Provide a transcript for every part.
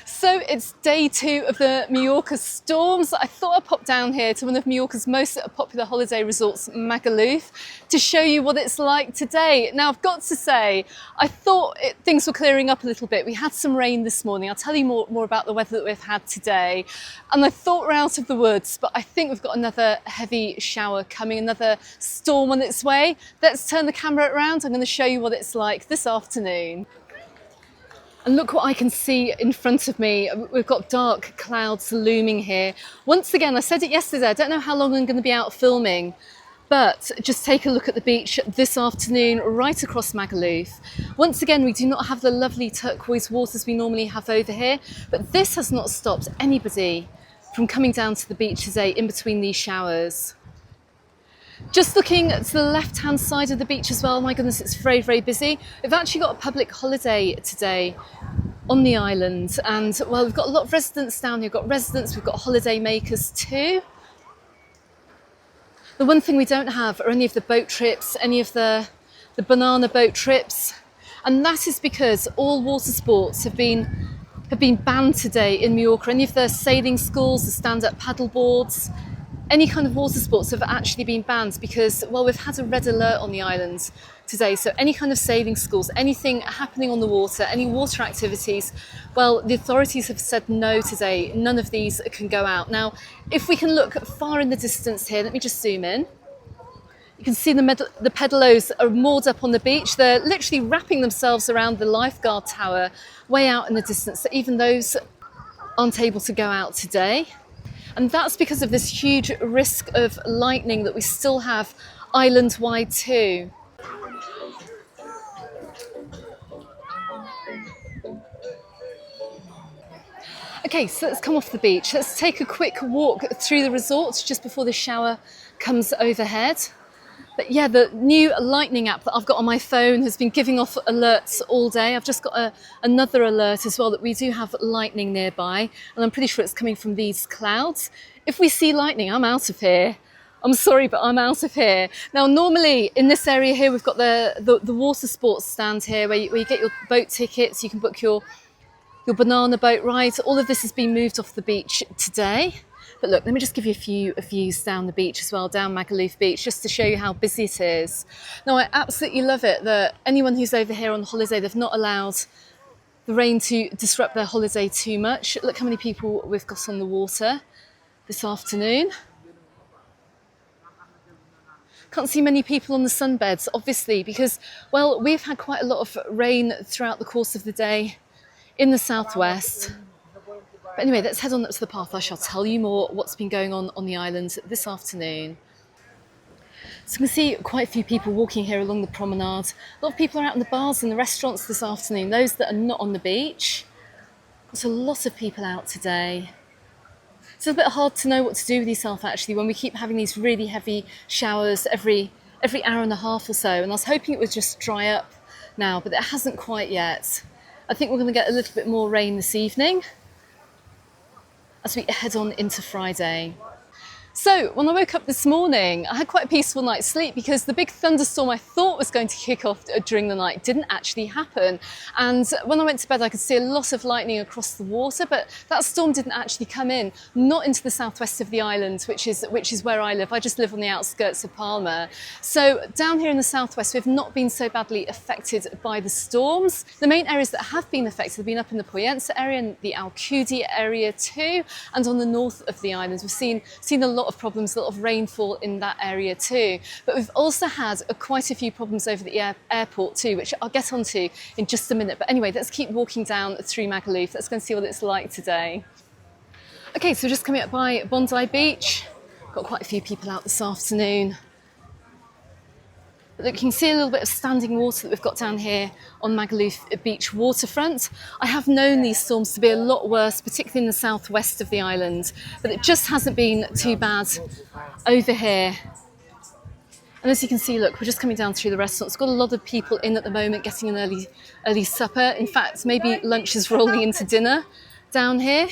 So it's day 2 of the Mallorca storms. I thought I'd pop down here to one of Mallorca's most popular holiday resorts, Magaluf, to show you what it's like today. Now, I've got to say, I thought things were clearing up a little bit. We had some rain this morning. I'll tell you more about the weather that we've had today. And I thought we're out of the woods, but I think we've got another heavy shower coming, another storm on its way. Let's turn the camera around. I'm going to show you what it's like this afternoon. And look what I can see in front of me. We've got dark clouds looming here. Once again, I said it yesterday, I don't know how long I'm going to be out filming, but just take a look at the beach this afternoon, right across Magaluf. Once again, we do not have the lovely turquoise waters we normally have over here, but this has not stopped anybody from coming down to the beach today in between these showers. Just looking to the left-hand side of the beach as well, my goodness, it's very, very busy. We've actually got a public holiday today on the island, and well, we've got a lot of residents down here. We've got residents, we've got holiday makers too. The one thing we don't have are any of the boat trips, any of the banana boat trips, and that is because all water sports have been banned today in Mallorca. Any of the sailing schools, the stand-up paddle boards, any kind of water sports have actually been banned because, well, we've had a red alert on the island today. So any kind of sailing schools, anything happening on the water, any water activities, well, the authorities have said no today. None of these can go out. Now, if we can look far in the distance here, let me just zoom in. You can see the pedalos are moored up on the beach. They're literally wrapping themselves around the lifeguard tower way out in the distance. So even those aren't able to go out today. And that's because of this huge risk of lightning that we still have island-wide too. Okay, so let's come off the beach. Let's take a quick walk through the resort just before the shower comes overhead. But yeah, the new lightning app that I've got on my phone has been giving off alerts all day. I've just got another alert as well that we do have lightning nearby, and I'm pretty sure it's coming from these clouds. If we see lightning, I'm out of here. I'm sorry, but I'm out of here. Now, normally in this area here, we've got the water sports stand here where you get your boat tickets, you can book your banana boat ride. All of this has been moved off the beach today. But look, let me just give you a few views down the beach as well, down Magaluf Beach, just to show you how busy it is. Now, I absolutely love it that anyone who's over here on holiday, they've not allowed the rain to disrupt their holiday too much. Look how many people we've got on the water this afternoon. Can't see many people on the sunbeds, obviously, because, well, we've had quite a lot of rain throughout the course of the day in the southwest. But anyway, let's head on up to the path. I shall tell you more what's been going on the island this afternoon. So you can see quite a few people walking here along the promenade. A lot of people are out in the bars and the restaurants this afternoon, those that are not on the beach. There's a lot of people out today. It's a bit hard to know what to do with yourself actually when we keep having these really heavy showers every hour and a half or so. And I was hoping it would just dry up now, but it hasn't quite yet. I think we're going to get a little bit more rain this evening as we head on into Friday. So when I woke up this morning, I had quite a peaceful night's sleep because the big thunderstorm I thought was going to kick off during the night didn't actually happen. And when I went to bed, I could see a lot of lightning across the water, but that storm didn't actually come in, not into the southwest of the island, which is where I live. I just live on the outskirts of Palma. So down here in the southwest, we've not been so badly affected by the storms. The main areas that have been affected have been up in the Poyensa area and the Alcudi area too, and on the north of the island. We've seen a lot of problems, a lot of rainfall in that area too. But we've also had quite a few problems over the airport too, which I'll get onto in just a minute. But anyway, let's keep walking down through Magaluf. Let's go and see what it's like today. Okay, so we're just coming up by Bondi Beach. Got quite a few people out this afternoon. But look, you can see a little bit of standing water that we've got down here on Magaluf Beach waterfront. I have known these storms to be a lot worse, particularly in the southwest of the island, but it just hasn't been too bad over here. And as you can see, look, we're just coming down through the restaurants. Got a lot of people in at the moment getting an early supper. In fact, maybe lunch is rolling into dinner down here.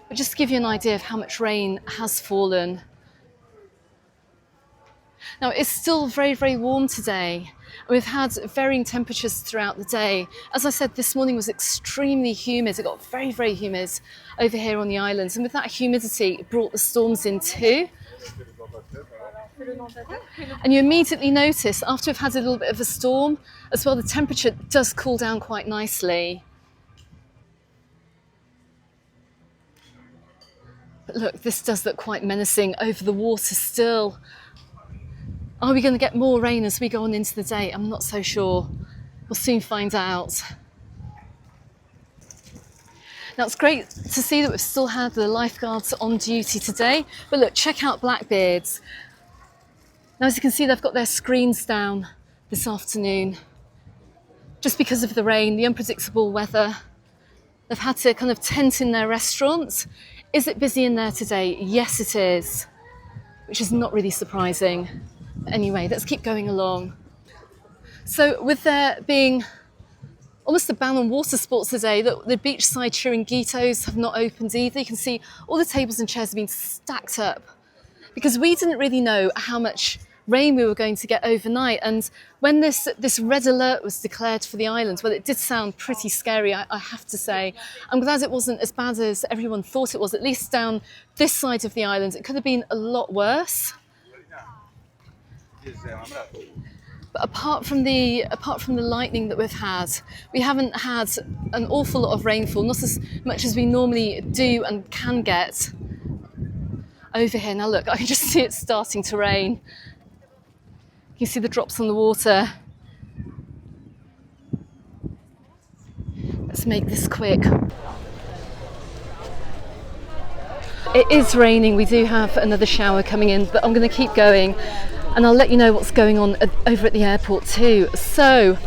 But just to give you an idea of how much rain has fallen. Now, it's still very, very warm today. We've had varying temperatures throughout the day. As I said, this morning was extremely humid. It got very, very humid over here on the islands. And with that humidity, it brought the storms in too. And you immediately notice, after we've had a little bit of a storm as well, the temperature does cool down quite nicely. But look, this does look quite menacing over the water still. Are we going to get more rain as we go on into the day? I'm not so sure. We'll soon find out. Now, it's great to see that we've still had the lifeguards on duty today. But look, check out Blackbeard's. Now, as you can see, they've got their screens down this afternoon. Just because of the rain, the unpredictable weather, they've had to kind of tent in their restaurants. Is it busy in there today? Yes, it is, which is not really surprising. Anyway, let's keep going along. So with there being almost a ban on water sports today, the beachside chiringuitos have not opened either. You can see all the tables and chairs have been stacked up because we didn't really know how much rain we were going to get overnight. And when this red alert was declared for the islands, well, it did sound pretty scary, I have to say. I'm glad it wasn't as bad as everyone thought it was, at least down this side of the islands. It could have been a lot worse. But apart from the lightning that we've had, we haven't had an awful lot of rainfall, not as much as we normally do and can get over here. Now look, I can just see it starting to rain. You can see the drops on the water. Let's make this quick. It is raining. We do have another shower coming in, but I'm going to keep going and I'll let you know what's going on over at the airport too. So,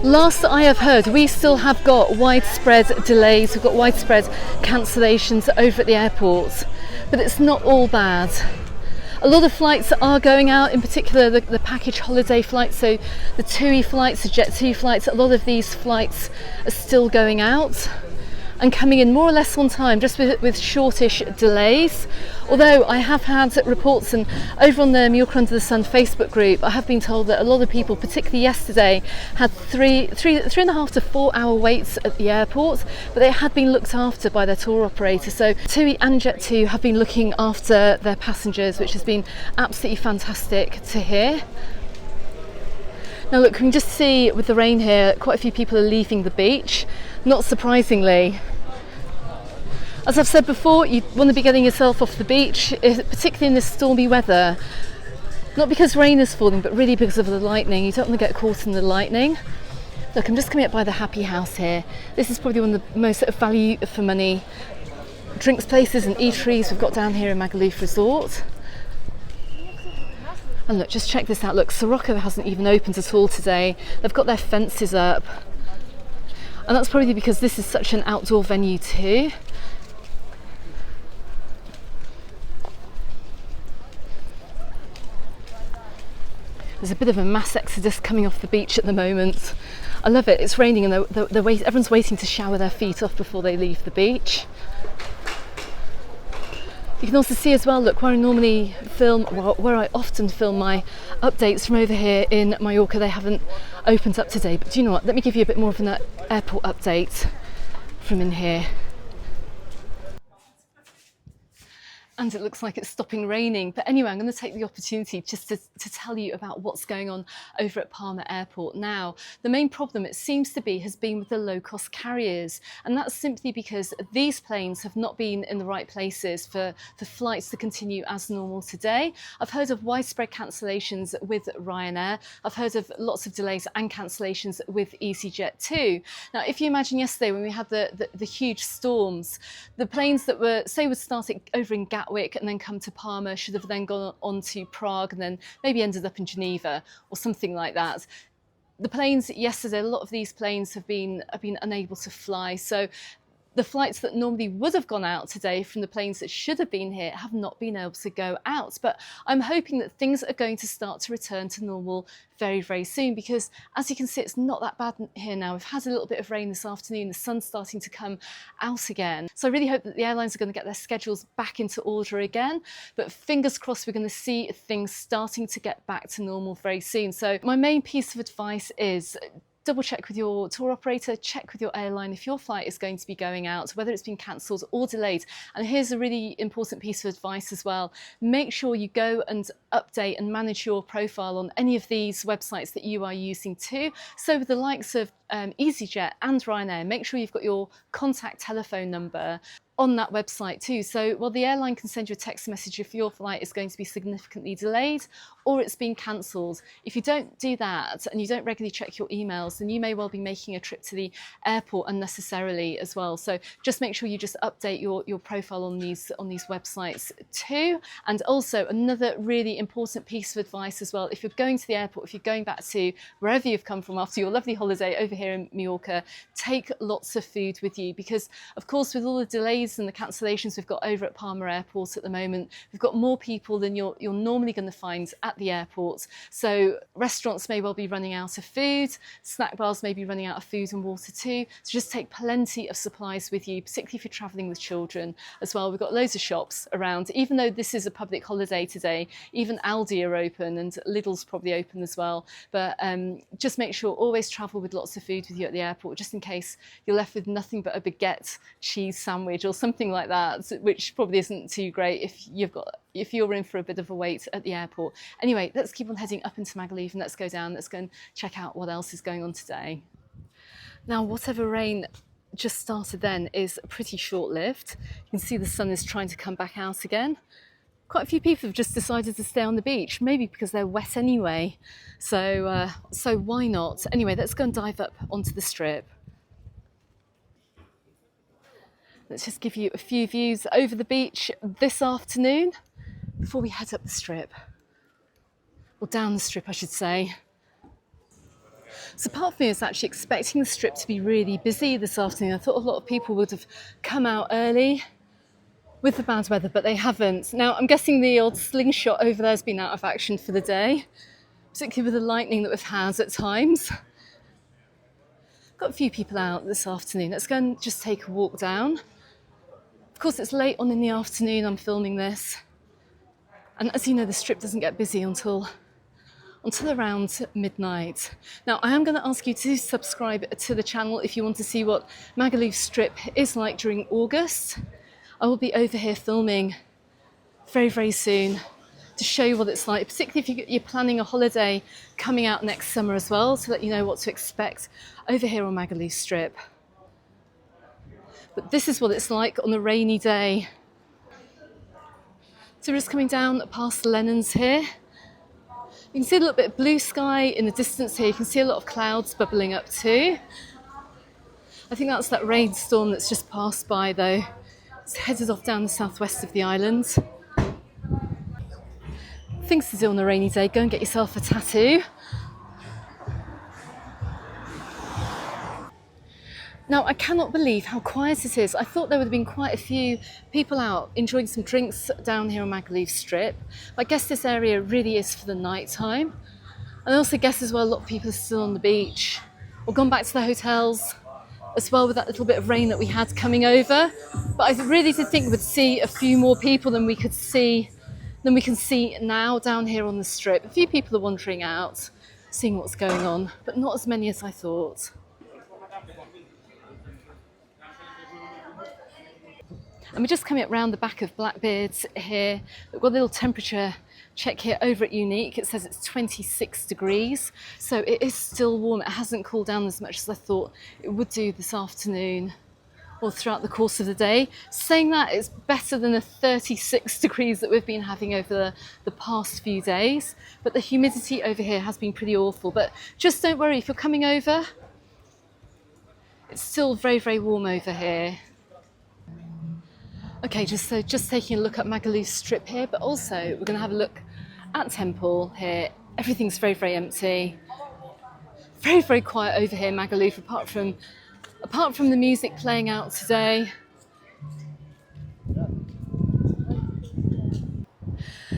last I have heard, we still have got widespread delays. We've got widespread cancellations over at the airport, but it's not all bad. A lot of flights are going out, in particular the package holiday flights, so the TUI flights, the Jet2 flights, a lot of these flights are still going out and coming in more or less on time, just with shortish delays. Although I have had reports, and over on the Mallorca Under the Sun Facebook group, I have been told that a lot of people, particularly yesterday, had three and a half to 4 hour waits at the airport, but they had been looked after by their tour operator. So TUI and Jet2 have been looking after their passengers, which has been absolutely fantastic to hear. Now look, we can just see with the rain here, quite a few people are leaving the beach, not surprisingly. As I've said before, you want to be getting yourself off the beach, particularly in this stormy weather. Not because rain is falling, but really because of the lightning. You don't want to get caught in the lightning. Look, I'm just coming up by the Happy House here. This is probably one of the most value for money drinks places and eateries we've got down here in Magaluf Resort. And look, just check this out. Look, Sirocco hasn't even opened at all today. They've got their fences up. And that's probably because this is such an outdoor venue too. There's a bit of a mass exodus coming off the beach at the moment. I love it. It's raining and everyone's waiting to shower their feet off before they leave the beach. You can also see as well, look, where I often film my updates from over here in Mallorca, they haven't opened up today. But do you know what? Let me give you a bit more of an airport update from in here. And it looks like it's stopping raining. But anyway, I'm going to take the opportunity just to tell you about what's going on over at Palma Airport now. The main problem, it seems to be, has been with the low-cost carriers. And that's simply because these planes have not been in the right places for flights to continue as normal today. I've heard of widespread cancellations with Ryanair. I've heard of lots of delays and cancellations with EasyJet too. Now, if you imagine yesterday when we had the huge storms, the planes that were, say, would start over in Gatwick and then come to Palma, should have then gone on to Prague and then maybe ended up in Geneva or something like that. The planes yesterday, a lot of these planes have been unable to fly. So the flights that normally would have gone out today from the planes that should have been here have not been able to go out. But I'm hoping that things are going to start to return to normal very, very soon, because as you can see, it's not that bad here now. We've had a little bit of rain this afternoon, the sun's starting to come out again. So I really hope that the airlines are going to get their schedules back into order again. But fingers crossed, we're going to see things starting to get back to normal very soon. So my main piece of advice is double check with your tour operator, check with your airline if your flight is going to be going out, whether it's been cancelled or delayed. And here's a really important piece of advice as well. Make sure you go and update and manage your profile on any of these websites that you are using too. So with the likes of EasyJet and Ryanair, make sure you've got your contact telephone number on that website too. So while the airline can send you a text message if your flight is going to be significantly delayed or it's been cancelled, if you don't do that and you don't regularly check your emails, then you may well be making a trip to the airport unnecessarily as well. So just make sure you just update your profile on these websites too. And also another really important piece of advice as well, if you're going to the airport, if you're going back to wherever you've come from after your lovely holiday over here in Mallorca, take lots of food with you, because of course with all the delays and the cancellations we've got over at Palma Airport at the moment, we've got more people than you're normally going to find at the airport. So restaurants may well be running out of food, snack bars may be running out of food and water too. So just take plenty of supplies with you, particularly if you're travelling with children as well. We've got loads of shops around. Even though this is a public holiday today, even Aldi are open and Lidl's probably open as well. But just make sure always travel with lots of food with you at the airport, just in case you're left with nothing but a baguette cheese sandwich or something like that, which probably isn't too great if you're in for a bit of a wait at the airport. Anyway, let's keep on heading up into Magaluf and let's go down. Let's go and check out what else is going on today. Now, whatever rain just started then is pretty short-lived. You can see the sun is trying to come back out again. Quite a few people have just decided to stay on the beach, maybe because they're wet anyway. So why not? Anyway, let's go and dive up onto the strip. Let's just give you a few views over the beach this afternoon before we head up the strip. Or down the strip, I should say. So part of me was actually expecting the strip to be really busy this afternoon. I thought a lot of people would have come out early with the bad weather, but they haven't. Now, I'm guessing the old slingshot over there has been out of action for the day, particularly with the lightning that we've had at times. Got a few people out this afternoon. Let's go and just take a walk down. Of course, it's late on in the afternoon I'm filming this. And as you know, the strip doesn't get busy until around midnight. Now, I am going to ask you to subscribe to the channel if you want to see what Magaluf Strip is like during August. I will be over here filming very, very soon to show you what it's like, particularly if you're planning a holiday coming out next summer as well, to let you know what to expect over here on Magaluf Strip. But this is what it's like on a rainy day. So we're just coming down past the Lennons here. You can see a little bit of blue sky in the distance here. You can see a lot of clouds bubbling up too. I think that's that rainstorm that's just passed by though. It's headed off down the southwest of the island. Things to do on a rainy day, go and get yourself a tattoo. Now, I cannot believe how quiet it is. I thought there would have been quite a few people out enjoying some drinks down here on Magaluf Strip. But I guess this area really is for the night time. And I also guess as well a lot of people are still on the beach or gone back to their hotels as well with that little bit of rain that we had coming over. But I really did think we'd see a few more people than we can see now down here on the strip. A few people are wandering out, seeing what's going on, but not as many as I thought. And we're just coming up round the back of Blackbeard's here. We've got a little temperature check here over at Unique. It says it's 26 degrees. So it is still warm. It hasn't cooled down as much as I thought it would do this afternoon or throughout the course of the day. Saying that, it's better than the 36 degrees that we've been having over the past few days. But the humidity over here has been pretty awful. But just don't worry, if you're coming over, it's still very, very warm over here. Okay, just taking a look at Magaluf Strip here, but also we're going to have a look at Temple here. Everything's very, very empty. Very, very quiet over here, Magaluf, apart from Apart from the music playing out today,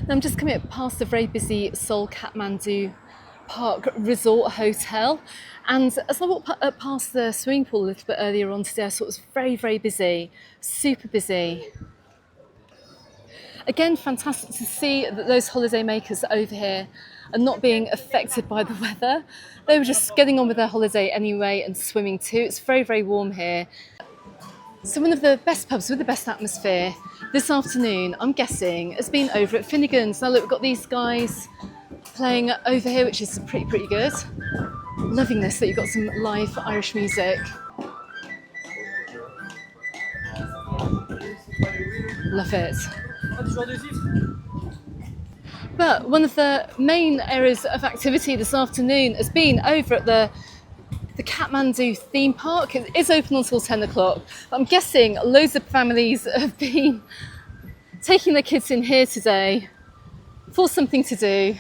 now I'm just coming up past the very busy Seoul Kathmandu Park Resort Hotel, and as I walked past the swimming pool a little bit earlier on today, I saw it was very, very busy, super busy. Again, fantastic to see that those holiday makers over here are not being affected by the weather. They were just getting on with their holiday anyway and swimming too. It's very, very warm here. So one of the best pubs with the best atmosphere this afternoon, I'm guessing, has been over at Finnegan's. Now look, we've got these guys playing over here, which is pretty good. Loving this, that you've got some live Irish music. Love it. But one of the main areas of activity this afternoon has been over at the Kathmandu theme park. It is open until 10 o'clock. I'm guessing loads of families have been taking their kids in here today for something to do.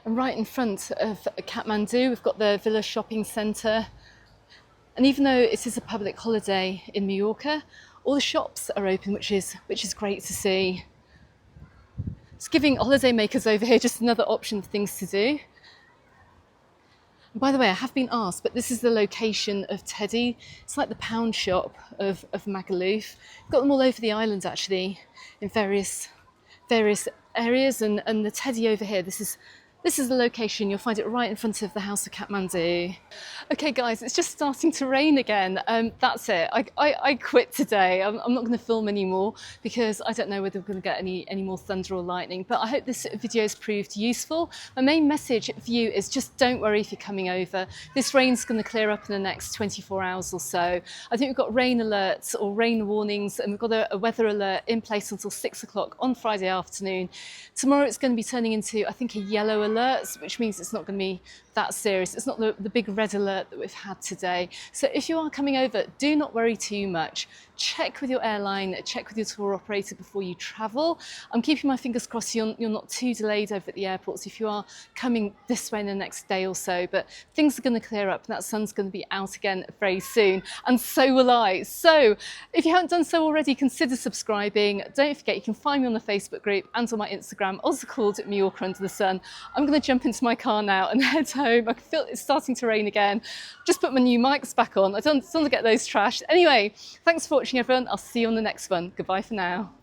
And right in front of Kathmandu, we've got the Villa Shopping Centre. And even though it is a public holiday in Mallorca, all the shops are open, which is great to see. It's giving holidaymakers over here just another option for things to do. And by the way, I have been asked, but this is the location of Teddy. It's like the pound shop of Magaluf. We've got them all over the island, actually, in various areas. And the Teddy over here, this is the location. You'll find it right in front of the House of Kathmandu. Okay guys, it's just starting to rain again. That's it. I quit today. I'm not going to film anymore because I don't know whether we're going to get any more thunder or lightning, but I hope this video has proved useful. My main message for you is just don't worry if you're coming over. This rain's going to clear up in the next 24 hours or so. I think we've got rain alerts or rain warnings, and we've got a weather alert in place until 6 o'clock on Friday afternoon. Tomorrow it's going to be turning into, I think, a yellow alert, which means it's not going to be that serious. It's not the big red alert that we've had today. So if you are coming over, do not worry too much. Check with your airline, check with your tour operator before you travel. I'm keeping my fingers crossed you're not too delayed over at the airports if you are coming this way in the next day or so, but things are going to clear up and that sun's going to be out again very soon, and so will I. So if you haven't done so already, consider subscribing. Don't forget you can find me on the Facebook group and on my Instagram, also called Mallorca Under the Sun. I'm going to jump into my car now and head home. I can feel it's starting to rain again. Just put my new mics back on. I don't want to get those trashed. Anyway, thanks for watching everyone. I'll see you on the next one. Goodbye for now.